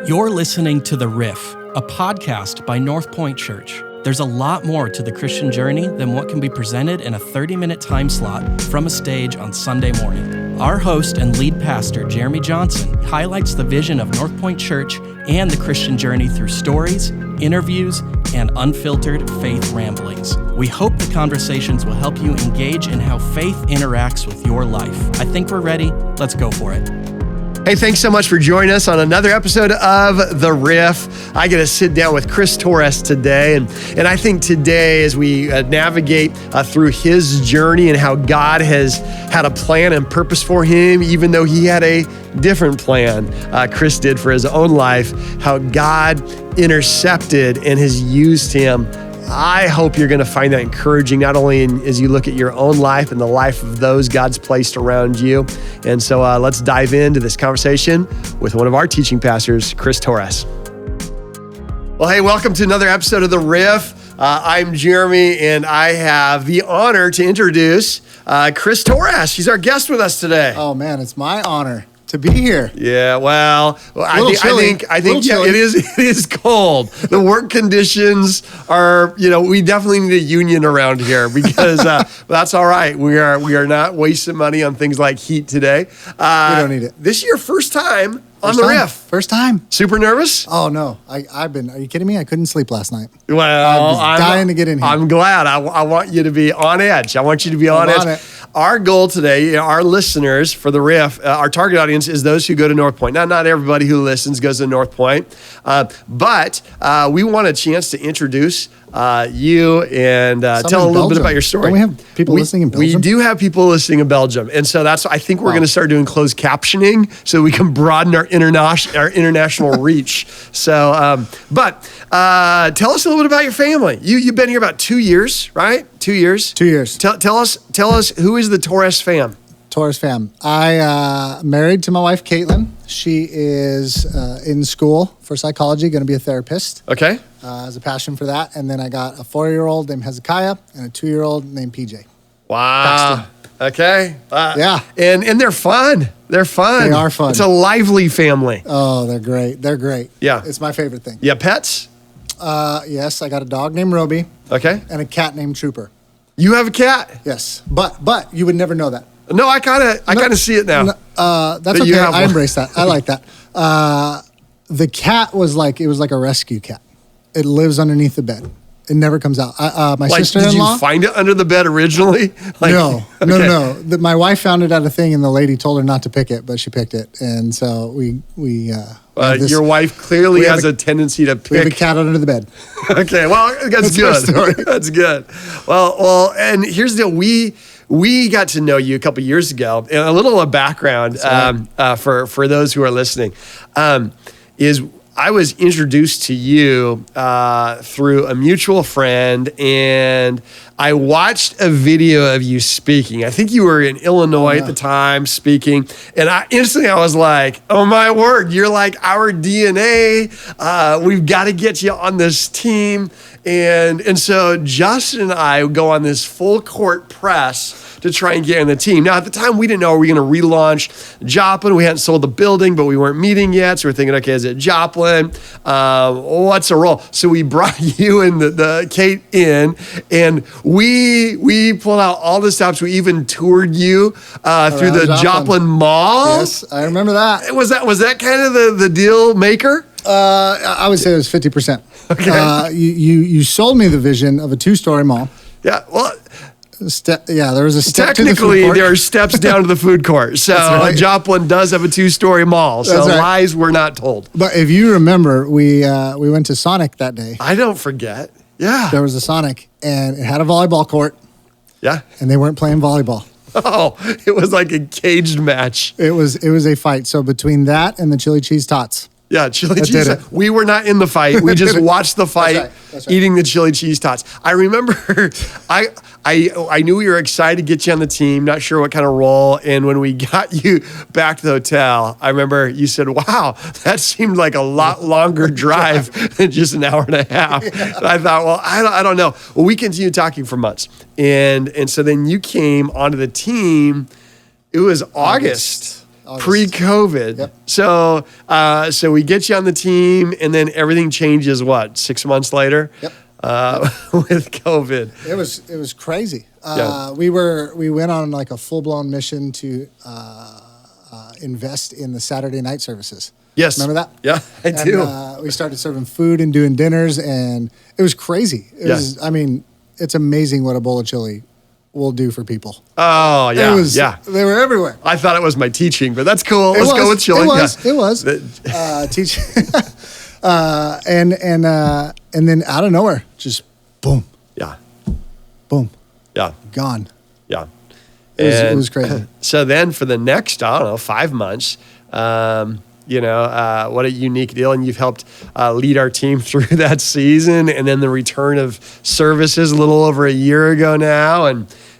You're listening to The Riff, a podcast by North Point Church. There's a lot more to the Christian journey than what can be presented in a 30-minute time slot from a stage on Sunday morning. Our host and lead pastor, Jeremy Johnson, highlights the vision of North Point Church and the Christian journey through stories, interviews, and unfiltered faith ramblings. We hope the conversations will help you engage in how faith interacts with your life. I think we're ready. Let's go for it. Hey, thanks so much for joining us on another episode of The Riff. I get to sit down with Chris Torres today, and I think today as we navigate through his journey and how God has had a plan and purpose for him, even though he had a different plan, Chris did for his own life, how God intercepted and has used him. I hope you're going to find that encouraging, not only as you look at your own life and the life of those God's placed around you. And so let's dive into this conversation with one of our teaching pastors, Chris Torres. Well, hey, welcome to another episode of The Riff. I'm Jeremy, and I have the honor to introduce Chris Torres. He's our guest with us today. Oh, man, it's my honor to be here. Yeah, well, I think yeah, it is cold. The work conditions are, we definitely need a union around here because that's all right. We are not wasting money on things like heat today. We don't need it. This is your first time on The Riff. First time. Super nervous? Oh, no. I've been, are you kidding me? I couldn't sleep last night. Well, I'm dying to get in here. I'm glad. I want you to be on edge. I want you to be on edge. Our goal today, our listeners for The Riff, our target audience is those who go to North Point. Not everybody who listens goes to North Point, but we want a chance to introduce you and tell a little bit about your story. Don't we have people listening in Belgium? We do have people listening in Belgium, and so I think we're going to start doing closed captioning so we can broaden our international reach. So, but tell us a little bit about your family. You've been here about 2 years, right? 2 years. 2 years. Tell us who is the Torres fam. Torres fam. I married to my wife, Caitlin. She is in school for psychology, going to be a therapist. Okay. Has a passion for that. And then I got a 4-year-old named Hezekiah and a 2-year-old named PJ. Wow. Okay. Yeah. And they're fun. They're fun. They are fun. It's a lively family. Oh, they're great. They're great. Yeah. It's my favorite thing. Yeah, pets? Yes, I got a dog named Roby. Okay. And a cat named Trooper. You have a cat? Yes. But you would never know that. No, I kind of see it now. That's okay. I embrace that. I like that. The cat was like a rescue cat. It lives underneath the bed. It never comes out. My sister-in-law. Did you find it under the bed originally? No. My wife found it at a thing, and the lady told her not to pick it, but she picked it, and so we. Your wife clearly has a tendency to pick. We have a cat under the bed. Okay, well, that's good. That's good. Well, and here's the deal. We got to know you a couple years ago, and a little background for those who are listening is I was introduced to you through a mutual friend, and I watched a video of you speaking. I think you were in Illinois at the time speaking, and I was like, oh my word, you're like our DNA. We've got to get you on this team. And so Justin and I go on this full court press to try and get in the team. Now, at the time, we didn't know, are we going to relaunch Joplin? We hadn't sold the building, but we weren't meeting yet. So we're thinking, okay, is it Joplin? What's a role? So we brought you and the Kate in, and we pulled out all the stops. We even toured you through the Joplin Mall. Yes, I remember that. Was that kind of the deal maker? I would say it was 50%. Okay. You sold me the vision of a 2-story mall. Yeah, well... there was a step technically, to the food court. there are steps down to the food court. So right. Joplin does have a 2-story mall. So right. Lies were not told. But if you remember, we went to Sonic that day. I don't forget. Yeah. There was a Sonic, and it had a volleyball court. Yeah. And they weren't playing volleyball. Oh, it was like a caged match. It was a fight. So between that and the chili cheese tots. Yeah, chili cheese. We were not in the fight. We just watched the fight, That's right. Eating the chili cheese tots. I remember, I knew we were excited to get you on the team. Not sure what kind of role. And when we got you back to the hotel, I remember you said, "Wow, that seemed like a lot longer drive than just an hour and a half." Yeah. And I thought, well, I don't know. Well, we continued talking for months, and so then you came onto the team. It was August. Pre-COVID. Yep. So we get you on the team, and then everything changes. What, 6 months later? Yep. With COVID. It was crazy. We went on like a full-blown mission to invest in the Saturday night services. Yes. Remember that? Yeah, I do. We started serving food and doing dinners, and it was crazy. It's amazing what a bowl of chili will do for people. Oh, yeah. They were everywhere. I thought it was my teaching, but that's cool. Let's go with chili. It was. Teach. And then out of nowhere, just boom. Yeah. Boom. Yeah. Gone. Yeah. It was crazy. So then for the next, 5 months, what a unique deal. And you've helped lead our team through that season, and then the return of services a little over a year ago now.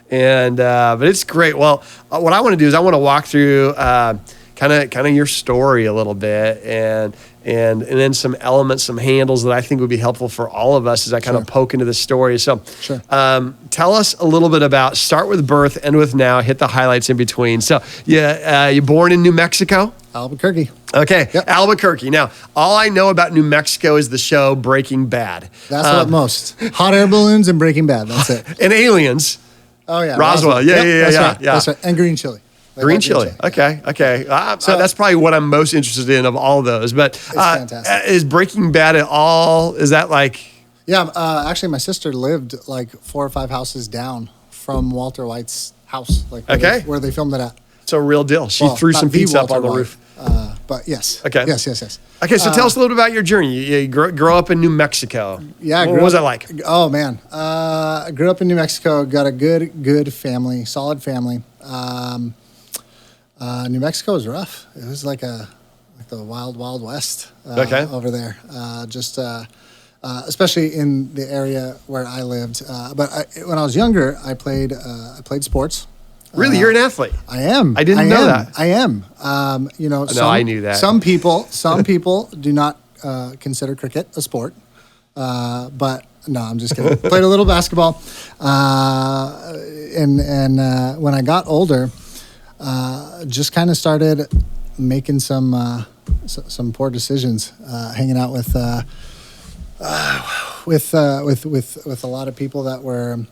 But it's great. Well, what I want to do is I want to walk through kind of your story a little bit, and then some elements, some handles that I think would be helpful for all of us as I kind of poke into the story. So tell us a little bit about, start with birth, end with now, hit the highlights in between. So you're born in New Mexico? Albuquerque. Okay, yep. Albuquerque. Now, all I know about New Mexico is the show Breaking Bad. That's what most. Hot air balloons and Breaking Bad, that's it. And Aliens. Oh, yeah. Roswell. Yeah. That's right. And green chili. Green chili. Okay. So that's probably what I'm most interested in of all of those. But it's fantastic. Is Breaking Bad at all? Is that like? Yeah. Actually, my sister lived like 4 or 5 houses down from Walter White's house, like where they filmed it at. It's a real deal. She threw some pizza up on the roof. But yes. Okay. Yes. Okay, so tell us a little bit about your journey. You grow up in New Mexico. Yeah. What was that like? Oh man, I grew up in New Mexico. Got a good family, solid family. New Mexico was rough. It was like the wild west over there. Especially in the area where I lived. When I was younger, I played sports. Really, you're an athlete? I am. I didn't know that. I am. I knew that. Some people do not consider cricket a sport, but no, I'm just kidding. Played a little basketball, and when I got older, just kind of started making some poor decisions, hanging out with a lot of people that were.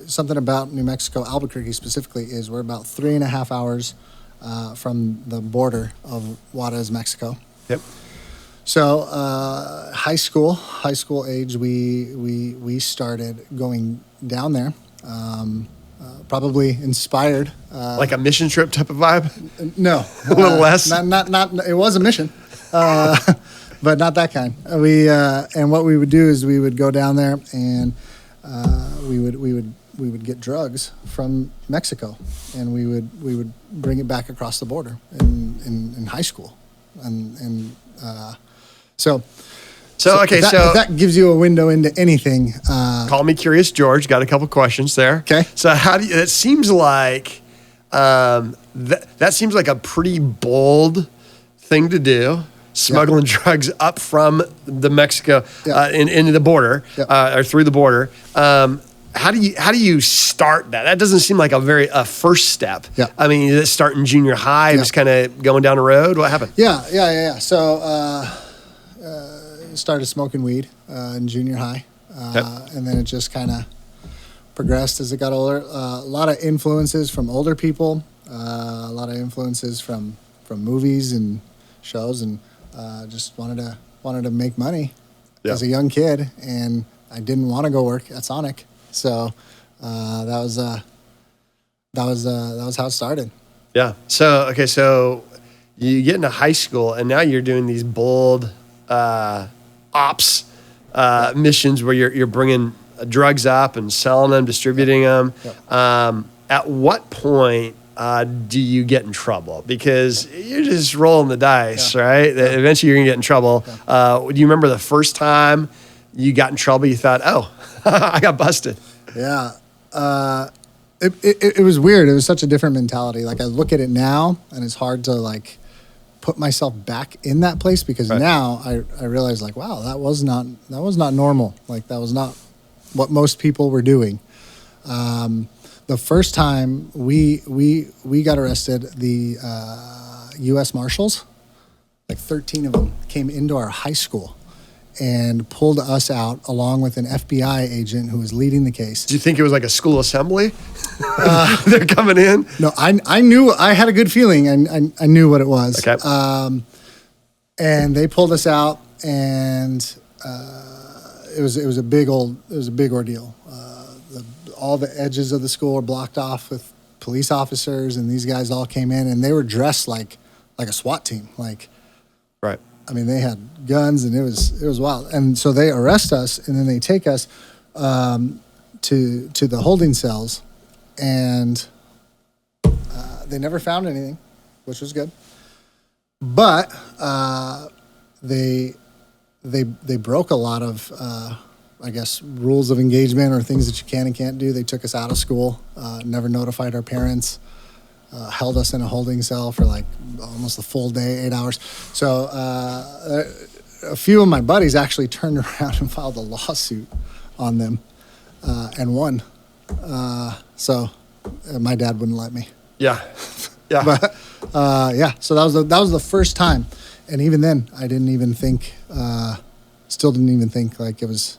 Something about New Mexico, Albuquerque specifically, is we're about 3.5 hours from the border of Juarez, Mexico. Yep. So high school age, we started going down there. Probably inspired. Like a mission trip type of vibe? No, a little less. Not. It was a mission. But not that kind. And what we would do is we would go down there and we would get drugs from Mexico, and we would bring it back across the border in high school, so that gives you a window into anything. Call me Curious George. Got a couple questions there. Okay. So how do you? It seems like that seems like a pretty bold thing to do. Smuggling drugs up from the Mexico into the border or through the border. How do you start that? That doesn't seem like a first step. Yeah. I mean, you start in junior high, just kind of going down the road. What happened? Yeah. So started smoking weed in junior high, and then it just kind of progressed as it got older. A lot of influences from older people, a lot of influences from movies and shows, and just wanted to make money as a young kid, and I didn't want to go work at Sonic, so that was how it started. Yeah. So you get into high school, and now you're doing these bold ops missions where you're bringing drugs up and selling them, distributing them. Yep. At what point do you get in trouble? Because you're just rolling the dice, right? Eventually you're going to get in trouble. Do you remember the first time you got in trouble, you thought, oh, I got busted? Yeah. It was weird. It was such a different mentality. Like, I look at it now, and it's hard to, like, put myself back in that place, because now I realize, like, wow, that was not normal. Like, that was not what most people were doing. the first time we got arrested, the U.S. Marshals, like 13 of them, came into our high school and pulled us out along with an FBI agent who was leading the case. Do you think it was like a school assembly? They're coming in? No, I knew, I had a good feeling, and I knew what it was. Okay. And they pulled us out, and it was a big ordeal. All the edges of the school were blocked off with police officers, and these guys all came in, and they were dressed like a SWAT team. Like, right. I mean, they had guns, and it was wild. And so they arrest us, and then they take us to the holding cells, and they never found anything, which was good. But they broke a lot of, I guess, rules of engagement or things that you can and can't do. They took us out of school, never notified our parents. Held us in a holding cell for like almost a full day, 8 hours. So a few of my buddies actually turned around and filed a lawsuit on them and won. So my dad wouldn't let me. Yeah, yeah. But so that was the first time, and even then I didn't even think, still didn't even think like it was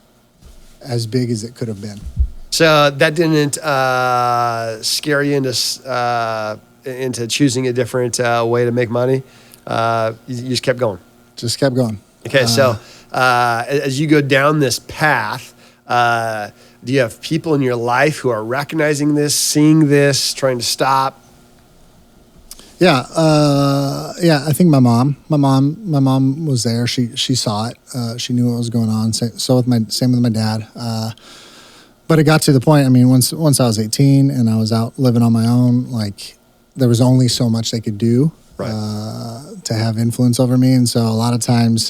as big as it could have been. So that didn't scare you into choosing a different way to make money. You just kept going. Just kept going. Okay, so as you go down this path, do you have people in your life who are recognizing this, seeing this, trying to stop? Yeah, I think my mom was there. She saw it. She knew what was going on. Same with my dad. But it got to the point, I mean, once I was 18 and I was out living on my own, like there was only so much they could do to have influence over me. And so a lot of times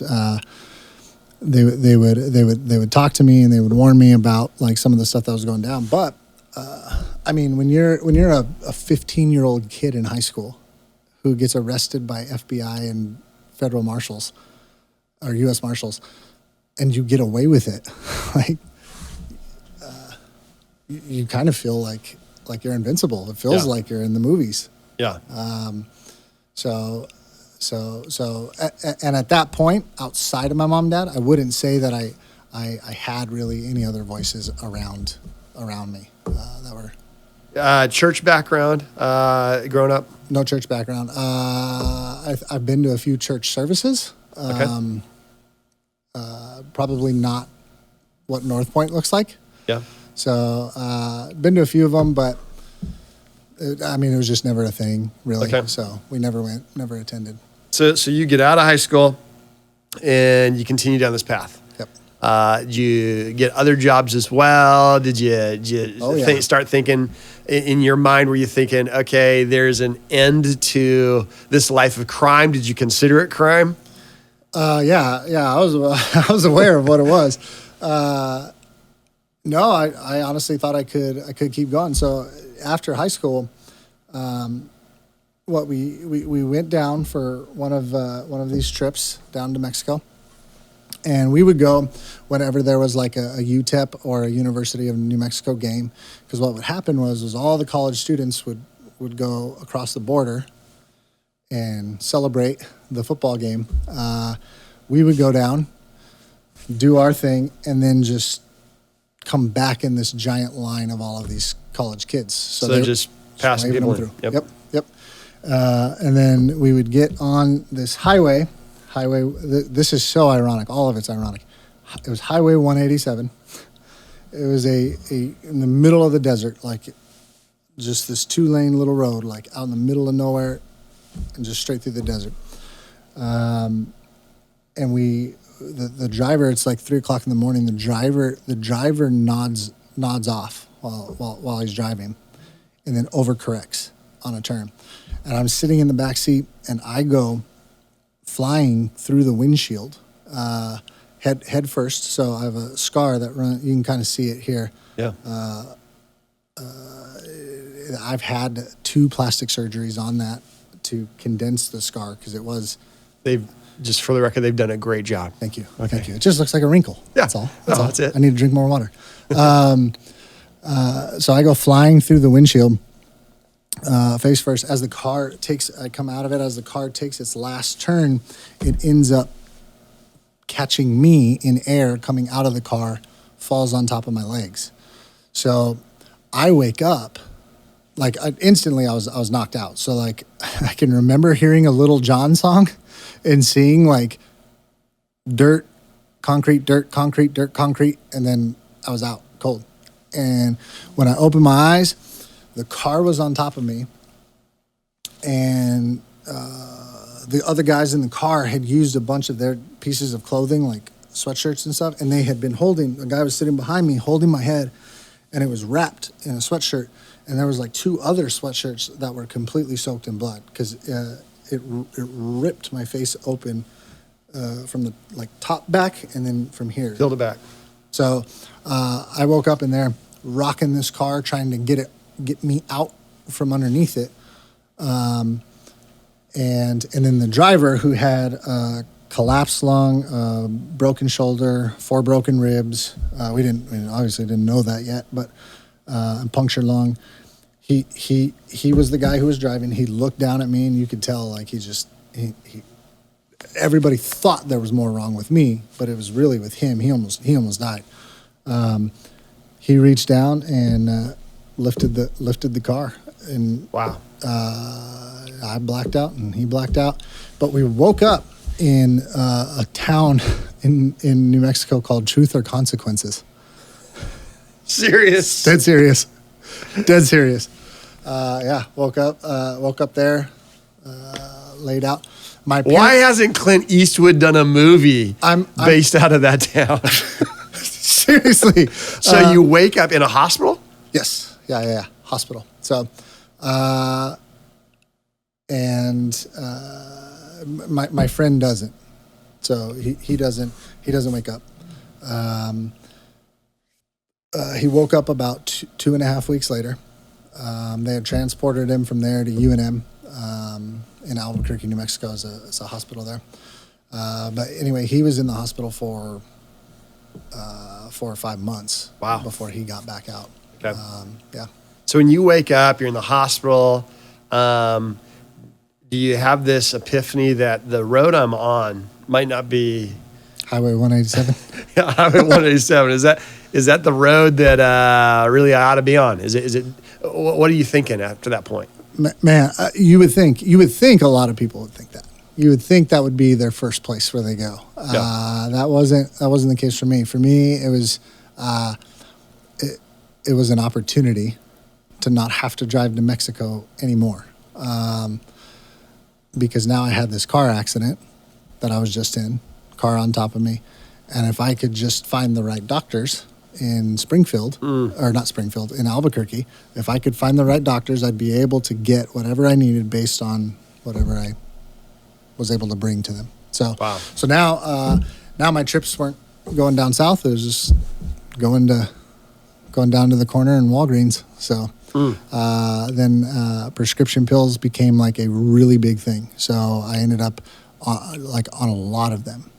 they would talk to me and they would warn me about like some of the stuff that was going down. But I mean, when you're a 15-year-old kid in high school who gets arrested by FBI and federal marshals or U.S. Marshals, and you get away with it, like, you kind of feel like you're invincible. It feels like you're in the movies. Yeah. So, and at that point, outside of my mom and dad, I wouldn't say that I had really any other voices around me that were. Church background, growing up? No church background. I've been to a few church services. Okay. Probably not what North Point looks like. Yeah. So, been to a few of them, but it was just never a thing, really. Okay. So we never never attended. So you get out of high school and you continue down this path. Yep. Did you get other jobs as well? Did you start thinking in your mind, were you thinking, okay, there's an end to this life of crime? Did you consider it crime? Yeah. I was aware of what it was. No, I honestly thought I could keep going. So after high school, we went down for one of these trips down to Mexico, and we would go whenever there was like a UTEP or a University of New Mexico game, because what would happen was all the college students would go across the border and celebrate the football game. We would go down, do our thing, and then just come back in this giant line of all of these college kids. So they're just passing people in. Yep. And then we would get on this highway. This is so ironic. All of it's ironic. It was Highway 187. It was in the middle of the desert, like just this 2-lane little road, like out in the middle of nowhere, and just straight through the desert. And the driver, it's like 3:00 in the morning. The driver nods off while he's driving, and then overcorrects on a turn. And I'm sitting in the back seat, and I go flying through the windshield, head first. So I have a scar that you can kind of see it here. Yeah. I've had 2 plastic surgeries on that to condense the scar because it was. Just for the record, they've done a great job. Thank you. Okay. Thank you. It just looks like a wrinkle. Yeah. That's all. That's it. I need to drink more water. So I go flying through the windshield, face first. As the car I come out of it, as the car takes its last turn, it ends up catching me in air coming out of the car, falls on top of my legs. So I wake up, like instantly I was knocked out. So like I can remember hearing a Little John song and seeing like dirt, concrete, dirt, concrete, dirt, concrete, and then I was out cold. And when I opened my eyes, the car was on top of me, and the other guys in the car had used a bunch of their pieces of clothing, like sweatshirts and stuff, and they had been holding, a guy was sitting behind me holding my head, and it was wrapped in a sweatshirt, and there was like 2 other sweatshirts that were completely soaked in blood, because it ripped my face open from the like top back and then from here. Peeled it back. So I woke up in there rocking this car, trying to get me out from underneath it. And then the driver, who had a collapsed lung, broken shoulder, 4 broken ribs. We obviously didn't know that yet, but punctured lung. He was the guy who was driving. He looked down at me, and you could tell like he everybody thought there was more wrong with me, but it was really with him. He almost died. He reached down and lifted the car, and wow. I blacked out and he blacked out. But we woke up in a town in New Mexico called Truth or Consequences. Serious? Dead serious. Dead serious. Woke up there, laid out. Why hasn't Clint Eastwood done a movie based out of that town? Seriously. So you wake up in a hospital? Yes. Yeah. Hospital. So, my friend doesn't. So he doesn't wake up. He woke up about 2.5 weeks later. They had transported him from there to UNM in Albuquerque, New Mexico. It's a hospital there. But anyway, he was in the hospital for 4 or 5 months. Wow. Before he got back out. Okay. Yeah. So when you wake up, you're in the hospital. Do you have this epiphany that the road I'm on might not be Highway 187? Yeah, Highway 187. Is that the road that really I ought to be on? Is it? What are you thinking after that point? Man, you would think a lot of people would think that. You would think that would be their first place where they go. Yeah. That wasn't the case for me. For me, it was it was an opportunity to not have to drive to Mexico anymore, because now I had this car accident that I was just in, car on top of me, and if I could just find the right doctors in Springfield, or not Springfield, in Albuquerque, if I could find the right doctors, I'd be able to get whatever I needed based on whatever I was able to bring to them. So, wow. So now my trips weren't going down south. It was just going down to the corner in Walgreens. So then prescription pills became like a really big thing. So I ended up on a lot of them.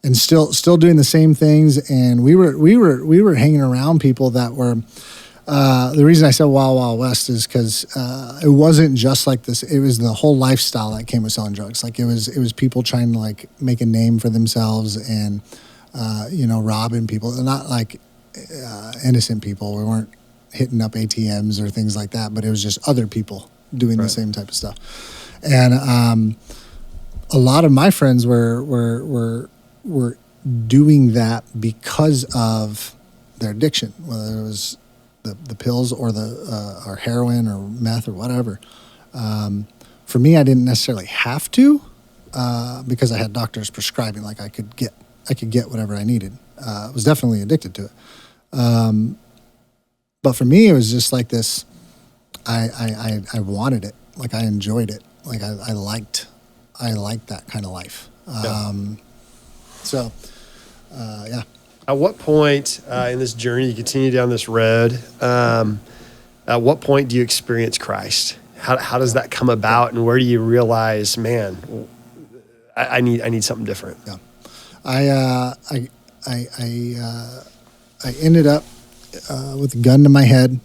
And still doing the same things, and we were hanging around people that were. The reason I said Wild Wild West is because it wasn't just like this. It was the whole lifestyle that came with selling drugs. Like it was people trying to like make a name for themselves and robbing people. They're not like innocent people. We weren't hitting up ATMs or things like that. But it was just other people doing the same type of stuff. And a lot of my friends were doing that because of their addiction, whether it was the pills or or heroin or meth or whatever. For me, I didn't necessarily have to because I had doctors prescribing. Like I could get whatever I needed. I was definitely addicted to it. But for me, it was just like this. I wanted it. Like I enjoyed it. Like I liked that kind of life. Yeah. At what point in this journey you continue down this road? At what point do you experience Christ? How does that come about, and where do you realize, man, I need something different? Yeah, I ended up with a gun to my head.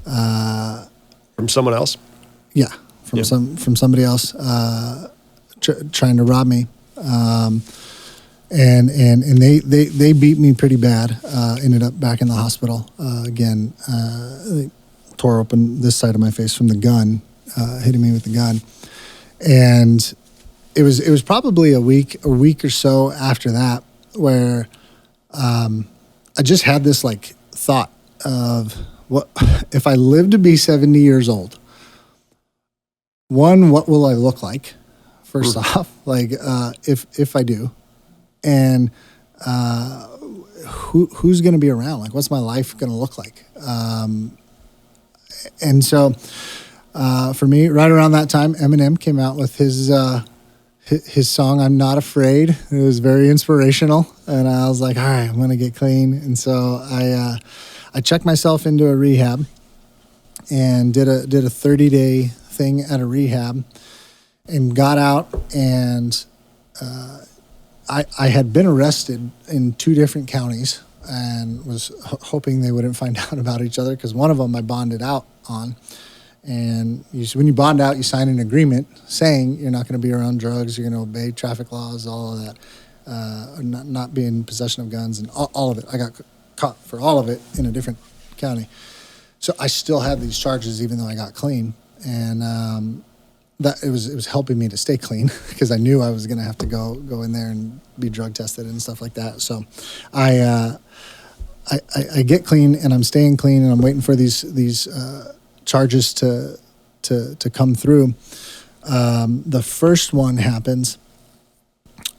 From someone else? Yeah, from somebody else trying to rob me. And they beat me pretty bad. Ended up back in the hospital again. They tore open this side of my face from the gun, hitting me with the gun. And it was probably a week or so after that where I just had this like thought of, what if I live to be 70 years old? One, what will I look like? First off, like if I do, and who's going to be around? Like, what's my life going to look like? And so for me, right around that time, Eminem came out with his song "I'm Not Afraid." It was very inspirational, and I was like, all right, I'm going to get clean. And so I checked myself into a rehab and did a 30-day thing at a rehab, and got out, and I had been arrested in 2 different counties and was hoping they wouldn't find out about each other, because one of them I bonded out on. And when you bond out, you sign an agreement saying you're not going to be around drugs, you're going to obey traffic laws, all of that, not be in possession of guns, and all of it. I got caught for all of it in a different county. So I still had these charges even though I got clean. And that it was helping me to stay clean, because I knew I was going to have to go in there and be drug tested and stuff like that. So I get clean, and I'm staying clean, and I'm waiting for these charges to come through. The first one happens,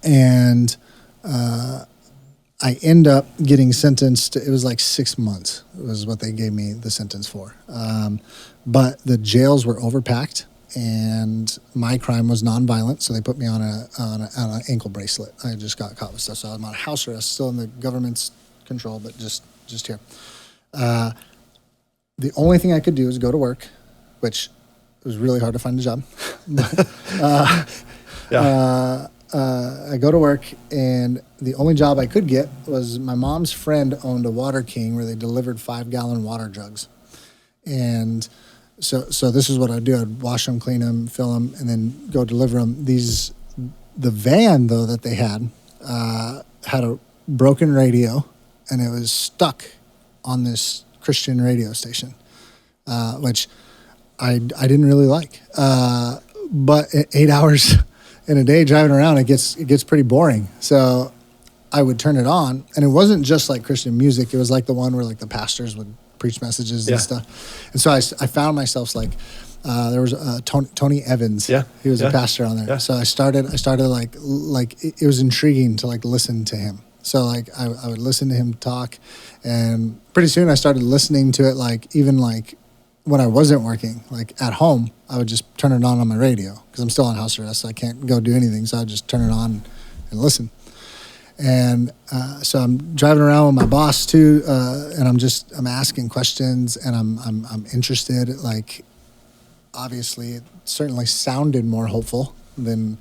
and I end up getting sentenced. It was like 6 months was what they gave me the sentence for. But the jails were overpacked, and my crime was nonviolent, so they put me on an ankle bracelet. I just got caught with stuff, so I'm on house arrest, still in the government's control, but just here. The only thing I could do is go to work, which was really hard to find a job. I go to work, and the only job I could get was my mom's friend owned a Water King where they delivered 5-gallon water jugs. And so this is what I'd do. I'd wash them, clean them, fill them, and then go deliver them. The van, though, that they had a broken radio, and it was stuck on this Christian radio station, which I didn't really like. But 8 hours in a day driving around, it gets pretty boring. So I would turn it on, and it wasn't just like Christian music. It was like the one where like the pastors would preach messages and stuff. And so I found myself like, there was Tony Evans. Yeah. He was a pastor on there. Yeah. So I started like it was intriguing to like listen to him. So like I would listen to him talk, and pretty soon I started listening to it like even like when I wasn't working, like at home, I would just turn it on my radio because I'm still on house arrest, so I can't go do anything. So I'd just turn it on and listen. And so I'm driving around with my boss too, and I'm asking questions, and I'm interested. Like, obviously, it certainly sounded more hopeful than,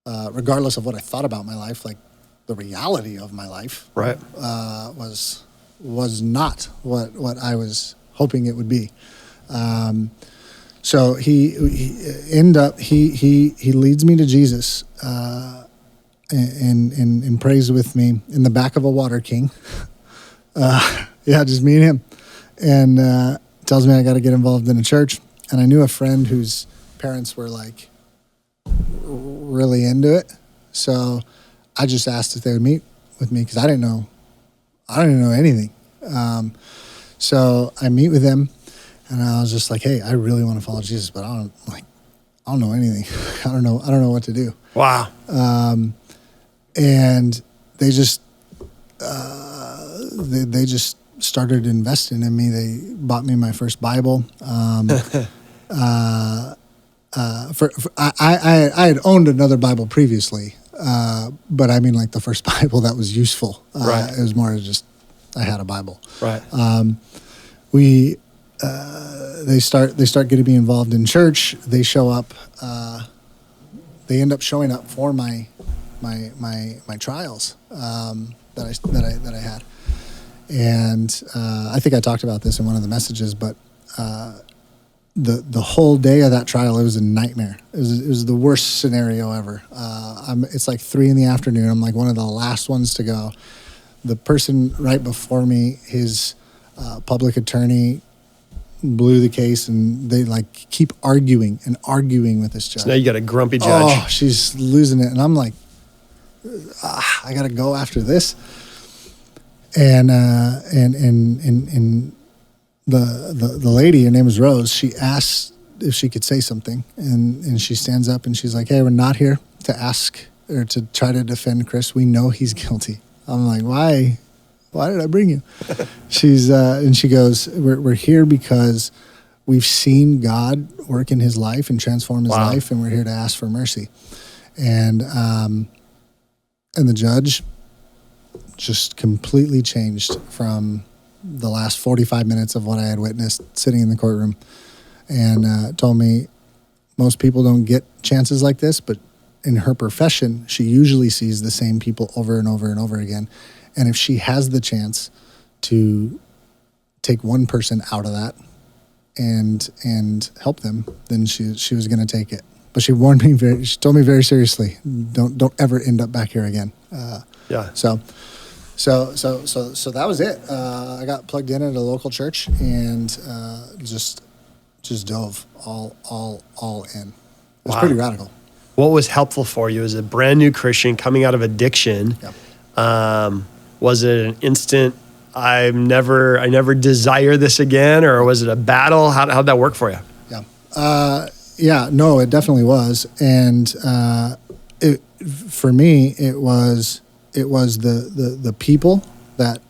regardless of what I thought about my life. Like, the reality of my life, right, was not what I was hoping it would be. So he leads me to Jesus. And prays with me in the back of a Water King. Just me and him. And tells me I got to get involved in a church. And I knew a friend whose parents were like really into it. So I just asked if they would meet with me because I didn't know anything. So I meet with them, and I was just like, hey, I really want to follow Jesus, but I don't know anything. I don't know what to do. Wow. And they just they just started investing in me. They bought me my first Bible. I had owned another Bible previously, but I mean like the first Bible that was useful. Right. It was more just I had a Bible. Right. They start getting me involved in church. They show up. They end up showing up for my trials that I had, And I think I talked about this in one of the messages, but the whole day of that trial, it was a nightmare. It was the worst scenario ever. It's like 3 p.m. I'm like one of the last ones to go. The person right before me, his public attorney blew the case, and they like keep arguing with this judge. So now you got a grumpy judge. Oh, she's losing it, and I'm like, I got to go after this. And the lady, her name is Rose, she asked if she could say something, and she stands up and she's like, "Hey, we're not here to ask or to try to defend Chris. We know he's guilty." I'm like, "Why did I bring you?" And she goes, "We're here because we've seen God work in his life and transform his life, and we're here to ask for mercy." And the judge just completely changed from the last 45 minutes of what I had witnessed sitting in the courtroom, and told me most people don't get chances like this, but in her profession, she usually sees the same people over and over and over again. And if she has the chance to take one person out of that and help them, then she was going to take it. But she warned me she told me very seriously, don't ever end up back here again. So that was it. I got plugged in at a local church and just dove all in. It was pretty radical. What was helpful for you as a brand new Christian coming out of addiction? Yep. Was it an instant, I never desire this again, or was it a battle? How'd that work for you? Yeah. No, it definitely was. And for me, it was the people that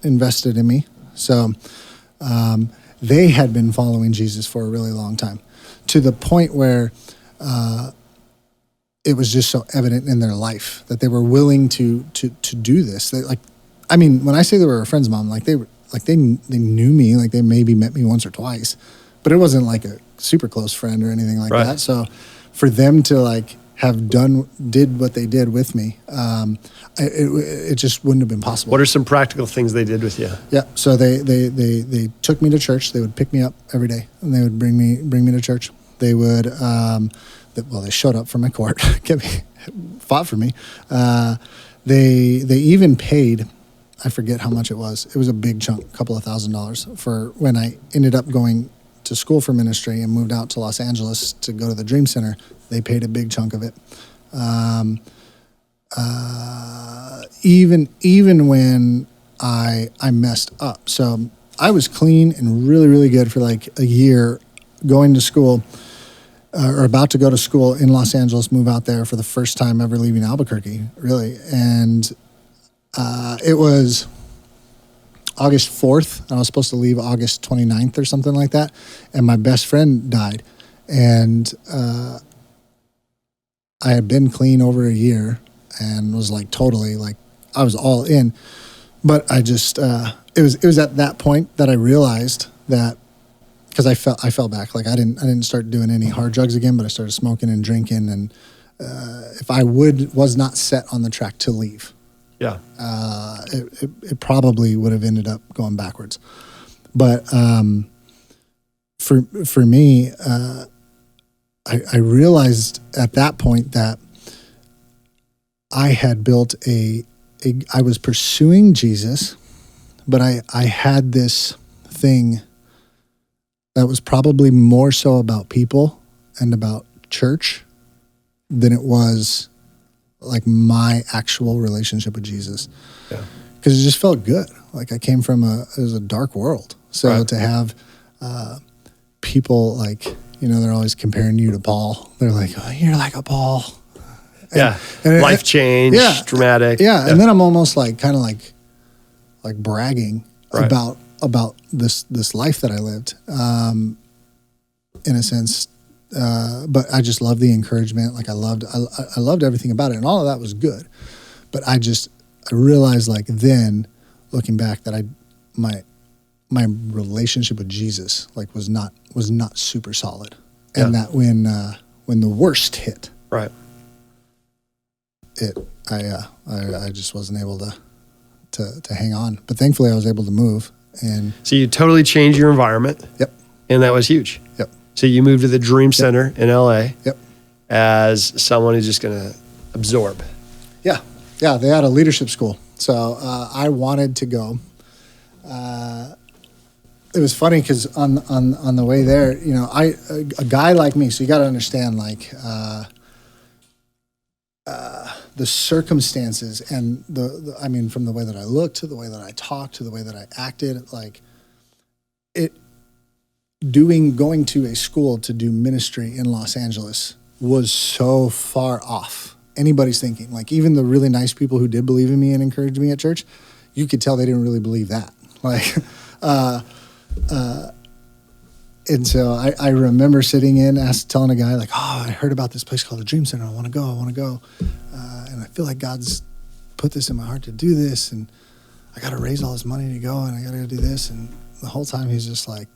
invested in me. So they had been following Jesus for a really long time, to the point where it was just so evident in their life that they were willing to do this. When I say they were a friend's mom, they knew me, like they maybe met me once or twice, but it wasn't like a super close friend or anything like that. So for them to did what they did with me, it just wouldn't have been possible. What are some practical things they did with you? Yeah, so they took me to church. They would pick me up every day, and they would bring me to church. They would, they showed up for my court, fought for me. They even paid, I forget how much it was. It was a big chunk, a couple of $1,000s for when I ended up going to school for ministry and moved out to Los Angeles to go to the Dream Center. They paid a big chunk of it. Even when I messed up. So I was clean and really, really good for like a year, going to school or about to go to school in Los Angeles, move out there for the first time ever leaving Albuquerque, really. And it was August 4th, and I was supposed to leave August 29th or something like that. And my best friend died. And I had been clean over a year and was totally I was all in. But I just, it was at that point that I realized that, because I fell back. I didn't start doing any hard drugs again, but I started smoking and drinking. And if I was not set on the track to leave, it probably would have ended up going backwards. But for me, I realized at that point that I had built I was pursuing Jesus, but I had this thing that was probably more so about people and about church than it was my actual relationship with Jesus. Yeah. Because it just felt good. I came from it was a dark world. So to have people they're always comparing you to Paul. They're like, "Oh, you're like a Paul." And life change, dramatic. Yeah. And then I'm almost kind of bragging about this life that I lived, in a sense. But I just loved the encouragement. I loved everything about it, and all of that was good. But I realized then, looking back, that my relationship with Jesus was not super solid, and that when the worst hit, I just wasn't able to hang on. But thankfully, I was able to move. And so you totally changed your environment. Yep. And that was huge. Yep. So you moved to the Dream Center in LA. Yep. As someone who's just going to absorb. Yeah. Yeah. They had a leadership school. So I wanted to go. It was funny because on the way there, a guy like me, so you got to understand, like, the circumstances and from the way that I looked to the way that I talked to the way that I acted, like going to a school to do ministry in Los Angeles was so far off anybody's thinking. Like, even the really nice people who did believe in me and encouraged me at church, you could tell they didn't really believe that. Like, and so I remember sitting in, telling a guy, like, oh, I heard about this place called the Dream Center. I want to go. And I feel like God's put this in my heart to do this. And I got to raise all this money to go, and I got to go do this. And the whole time he's just like,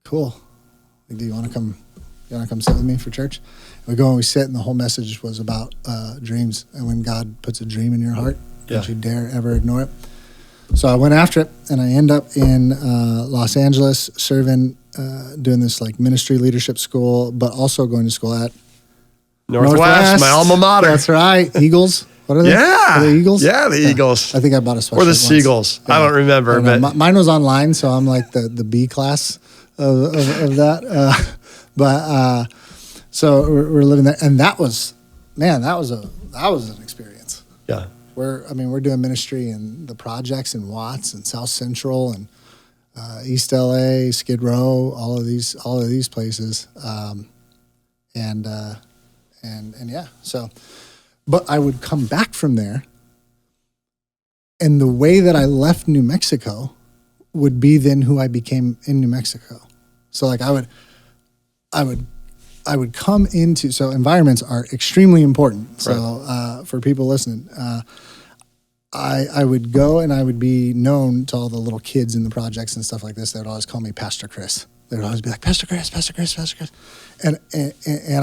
cool. Like, do you want to come sit with me for church? And we go and we sit, and the whole message was about dreams. And when God puts a dream in your heart, don't you dare ever ignore it. So I went after it, and I end up in Los Angeles serving, doing this like ministry leadership school, but also going to school at Northwest, my alma mater. That's right. Eagles. What are they? Yeah. Are they Eagles? Yeah, the Eagles. I think I bought a sweatshirt Or the once. Seagulls. Yeah. I don't remember. But mine was online, so I'm like the B class of that. So we're living there, and that was an experience. Yeah. We're doing ministry in the projects in Watts and South Central and East LA, Skid Row, all of these places, and yeah. So, but I would come back from there, and the way that I left New Mexico would be then who I became in New Mexico. So, like, I would come into, so environments are extremely important. So for people listening, I would go and I would be known to all the little kids in the projects and stuff like this. They would always call me Pastor Chris. They would always be like, Pastor Chris, Pastor Chris, Pastor Chris. And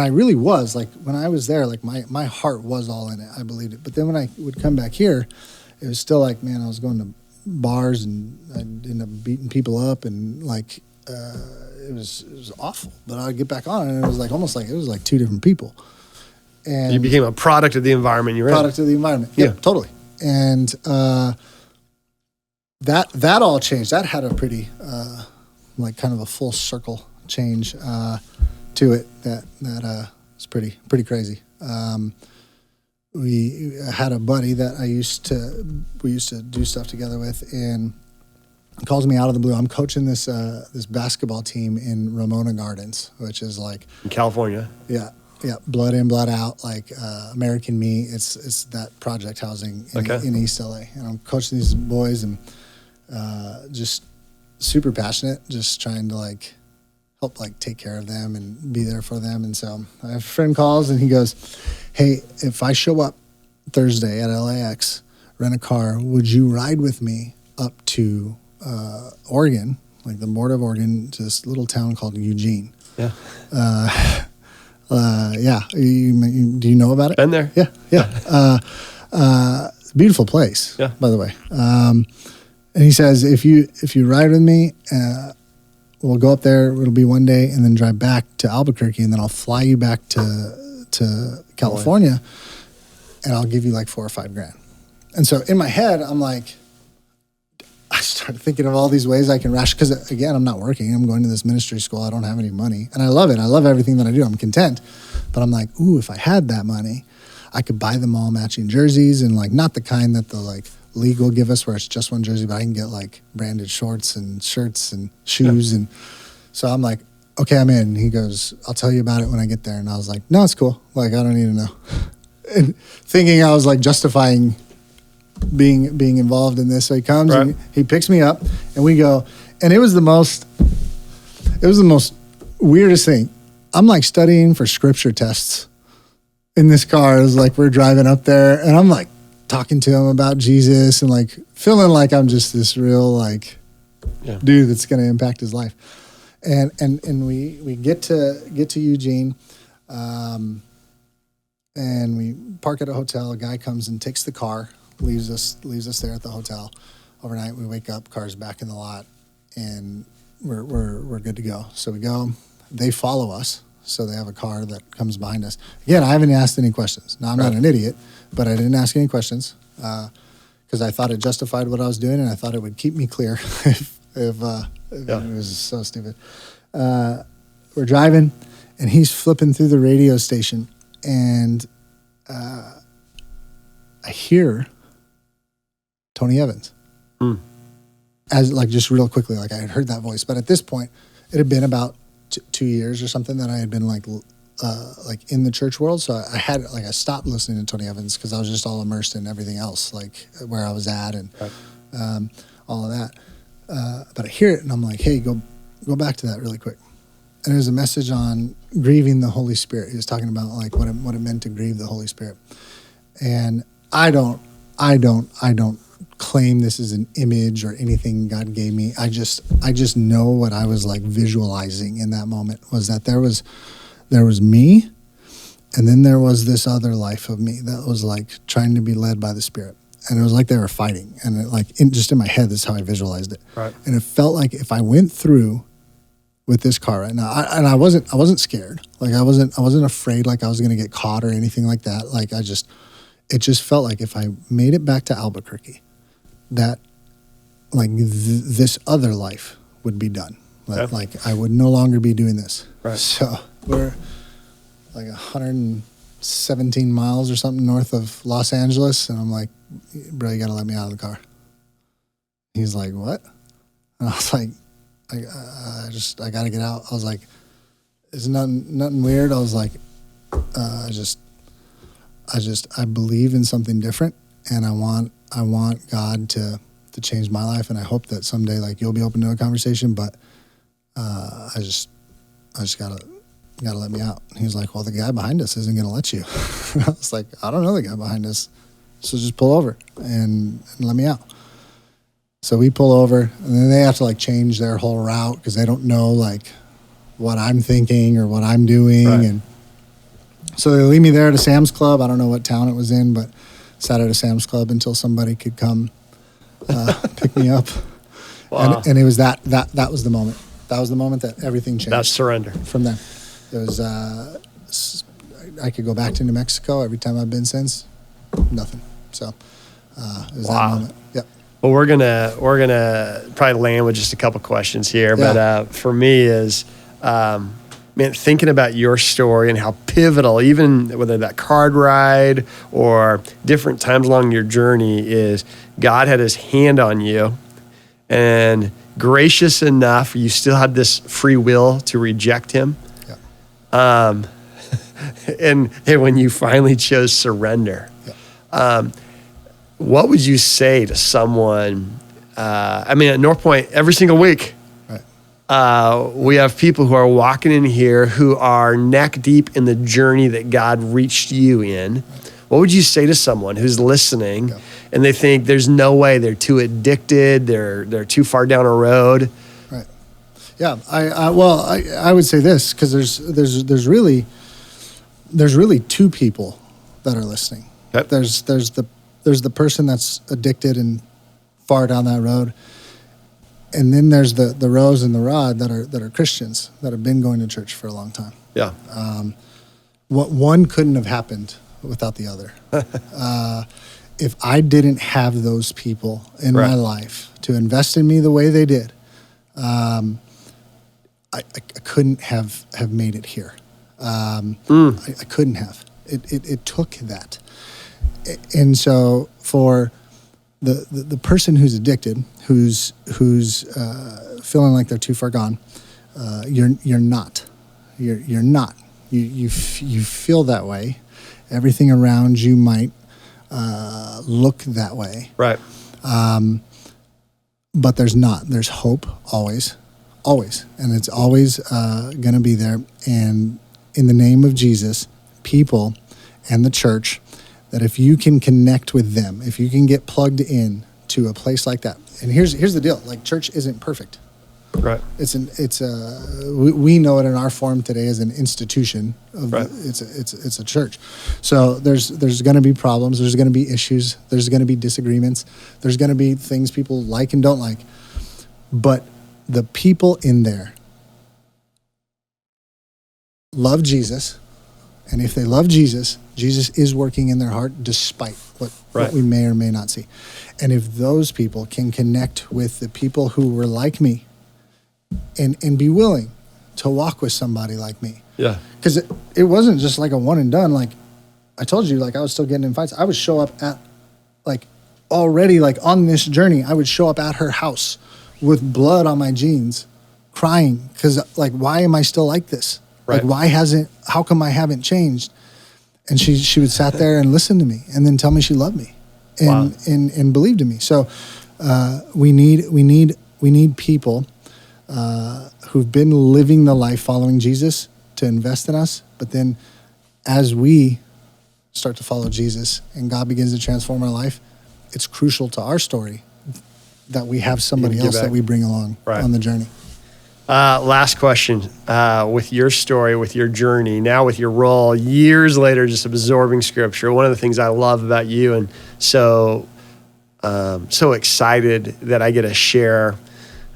I really was, like, when I was there, like, my heart was all in it. I believed it. But then when I would come back here, it was still like, man, I was going to bars and I'd end up beating people up, and like, it was awful. But I would get back on, and it was like almost like it was like two different people. And you became a product of the environment you're in. Product of the environment. Yeah, totally. And that all changed. That had a pretty like kind of a full circle change to it. That was pretty crazy. We had a buddy that we used to do stuff together with, and he calls me out of the blue. I'm coaching this basketball team in Ramona Gardens, which is like in California. Yeah, blood in, blood out, like American Me. It's that project housing in East LA, and I'm coaching these boys, and just super passionate, just trying to like help like take care of them and be there for them. And so my friend calls and he goes, "Hey, if I show up Thursday at LAX, rent a car, would you ride with me up to Oregon, like the border of Oregon, to this little town called Eugene?" Yeah. Yeah. Do you know about it? Been there. Yeah. Beautiful place. Yeah. By the way. And he says, if you ride with me, we'll go up there. It'll be one day, and then drive back to Albuquerque, and then I'll fly you back to California, and I'll give you like $4 or $5 grand. And so in my head, I'm like, I started thinking of all these ways I can ration, because again, I'm not working. I'm going to this ministry school. I don't have any money, and I love it. I love everything that I do. I'm content, but I'm like, ooh, if I had that money, I could buy them all matching jerseys, and like not the kind that the like league will give us where it's just one jersey, but I can get like branded shorts and shirts and shoes. And so I'm like, okay, I'm in. And he goes, I'll tell you about it when I get there. And I was like, no, it's cool. Like, I don't need to know. And thinking I was like justifying being involved in this. So he comes and he picks me up, and we go, and it was the most weirdest thing. I'm like studying for scripture tests in this car. It was like, we're driving up there, and I'm like talking to him about Jesus, and like feeling like I'm just this real like dude that's going to impact his life. And we get to Eugene, and we park at a hotel. A guy comes and takes the car, leaves us there at the hotel overnight. We wake up, car's back in the lot, and we're good to go. So we go. They follow us. So they have a car that comes behind us. Again, I haven't asked any questions. Now, I'm not an idiot, but I didn't ask any questions because I thought it justified what I was doing, and I thought it would keep me clear if it was so stupid. We're driving, and he's flipping through the radio station, and I hear Tony Evans. As like just real quickly, like I had heard that voice, but at this point, it had been about 2 years or something that I had been like in the church world. So I stopped listening to Tony Evans because I was just all immersed in everything else, like where I was at and all of that. But I hear it and I'm like, hey, go back to that really quick. And there's a message on grieving the Holy Spirit. He was talking about like what it meant to grieve the Holy Spirit. And I don't claim this is an image or anything God gave me. I just know what I was like visualizing in that moment was that there was me, and then there was this other life of me that was like trying to be led by the Spirit. And it was like they were fighting. And it, like just in my head, that's how I visualized it. Right. And it felt like if I went through with this car right now, I wasn't scared. Like I wasn't afraid like I was going to get caught or anything like that. Like it just felt like if I made it back to Albuquerque, that like this other life would be done. Like I would no longer be doing this. Right. So we're like 117 miles or something north of Los Angeles. And I'm like, bro, you got to let me out of the car. He's like, what? And I was like, I got to get out. I was like, it's nothing weird. I was like, I believe in something different, and I want God to change my life, and I hope that someday like you'll be open to a conversation, but I just gotta let me out. And he was like, well, the guy behind us isn't gonna let you. I was like, I don't know the guy behind us, so just pull over and let me out. So we pull over, and then they have to like change their whole route because they don't know like what I'm thinking or what I'm doing, right. And so they leave me there at a Sam's Club. I don't know what town it was in, but sat at a Sam's Club until somebody could come pick me up. Wow. And it was that was the moment. That was the moment that everything changed. That's surrender. From then. It was, I could go back to New Mexico every time I've been since. Nothing. So it was that moment. Yep. Well, we're gonna probably land with just a couple questions here, but for me is, man, thinking about your story and how pivotal, even whether that card ride or different times along your journey, is God had his hand on you, and gracious enough, you still had this free will to reject him. Yeah. And when you finally chose surrender, what would you say to someone? At North Point, every single week, we have people who are walking in here who are neck deep in the journey that God reached you in. What would you say to someone who's listening and they think there's no way, they're too addicted, they're too far down a road? Right. Yeah. I would say this because there's really two people that are listening. Yep. There's the person that's addicted and far down that road. And then there's the rose and the rod that are Christians that have been going to church for a long time. Yeah. What one couldn't have happened without the other. If I didn't have those people in my life to invest in me the way they did, I couldn't have made it here. I couldn't have. It took that. And so for the person who's addicted, who's feeling like they're too far gone, you're not. You're not. You feel that way. Everything around you might look that way. Right. But there's not. There's hope always, and it's always going to be there. And in the name of Jesus, people and the church, that if you can connect with them, if you can get plugged in to a place like that, and here's the deal: like church isn't perfect. Right. We know it in our form today as an institution. It's a church. So there's going to be problems. There's going to be issues. There's going to be disagreements. There's going to be things people like and don't like. But the people in there love Jesus. And if they love Jesus, Jesus is working in their heart despite what we may or may not see. And if those people can connect with the people who were like me and be willing to walk with somebody like me. Yeah. Because it wasn't just like a one and done. Like I told you, like I was still getting in fights. I would show up at already on this journey, I would show up at her house with blood on my jeans, crying. Because why am I still like this? Right. How come I haven't changed? And she would sat there and listen to me and then tell me she loved me and believed in me. So we need people who've been living the life following Jesus to invest in us. But then as we start to follow Jesus and God begins to transform our life, it's crucial to our story that we have somebody else that we bring along on the journey. Last question, with your story, with your journey, now with your role, years later, just absorbing scripture. One of the things I love about you and so excited that I get to share,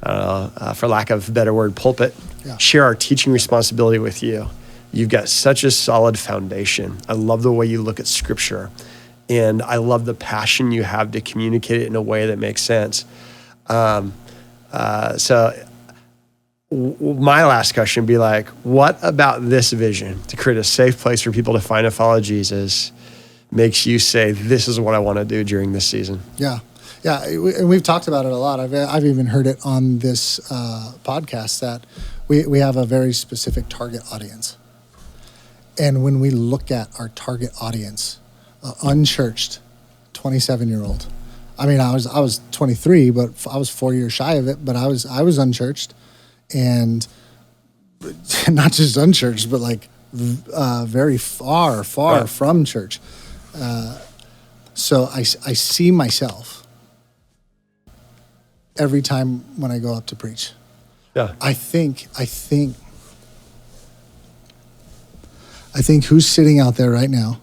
for lack of a better word, pulpit, share our teaching responsibility with you. You've got such a solid foundation. I love the way you look at scripture, and I love the passion you have to communicate it in a way that makes sense. My last question would be what about this vision to create a safe place for people to find and follow Jesus makes you say, this is what I want to do during this season? Yeah. And we've talked about it a lot. I've even heard it on this podcast that we have a very specific target audience. And when we look at our target audience, unchurched 27-year-old, I mean, I was 23, but I was 4 years shy of it, but I was unchurched. And not just unchurched, but very far from church. So I see myself every time when I go up to preach. Yeah. I think who's sitting out there right now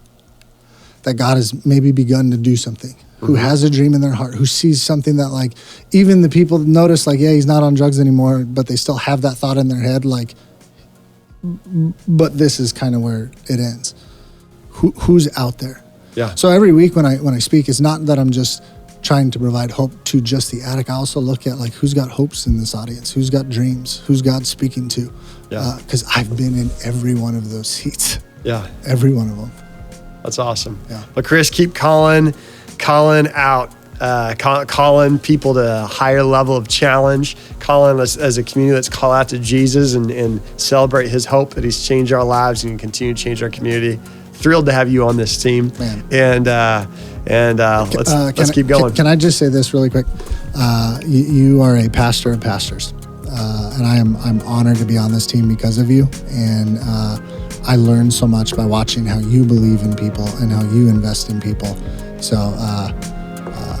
that God has maybe begun to do something. Who has a dream in their heart, who sees something that even the people notice he's not on drugs anymore, but they still have that thought in their head but this is kind of where it ends. Who's out there? Yeah. So every week when I speak, it's not that I'm just trying to provide hope to just the addict. I also look at who's got hopes in this audience, who's got dreams, who's God speaking to. Yeah. Because I've been in every one of those seats. Yeah. Every one of them. That's awesome. Yeah. But Chris, keep calling out, calling people to a higher level of challenge, calling us as a community, let's call out to Jesus and celebrate his hope that he's changed our lives and continue to change our community. Thrilled to have you on this team. Man. And let's keep going. Can I just say this really quick? You are a pastor of pastors, and I'm honored to be on this team because of you. And I learned so much by watching how you believe in people and how you invest in people. So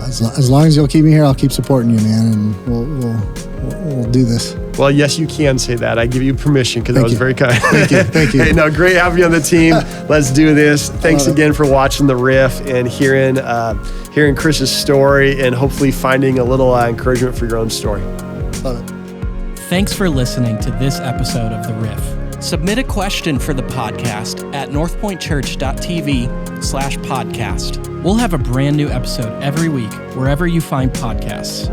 as long as you'll keep me here, I'll keep supporting you, man, and we'll do this. Well, yes, you can say that. I give you permission because that was very kind. Thank you. Hey, no, great having you on the team. Let's do this. Thanks again for watching The Riff and hearing Chris's story and hopefully finding a little encouragement for your own story. Love it. Thanks for listening to this episode of The Riff. Submit a question for the podcast at northpointchurch.tv/podcast. We'll have a brand new episode every week wherever you find podcasts.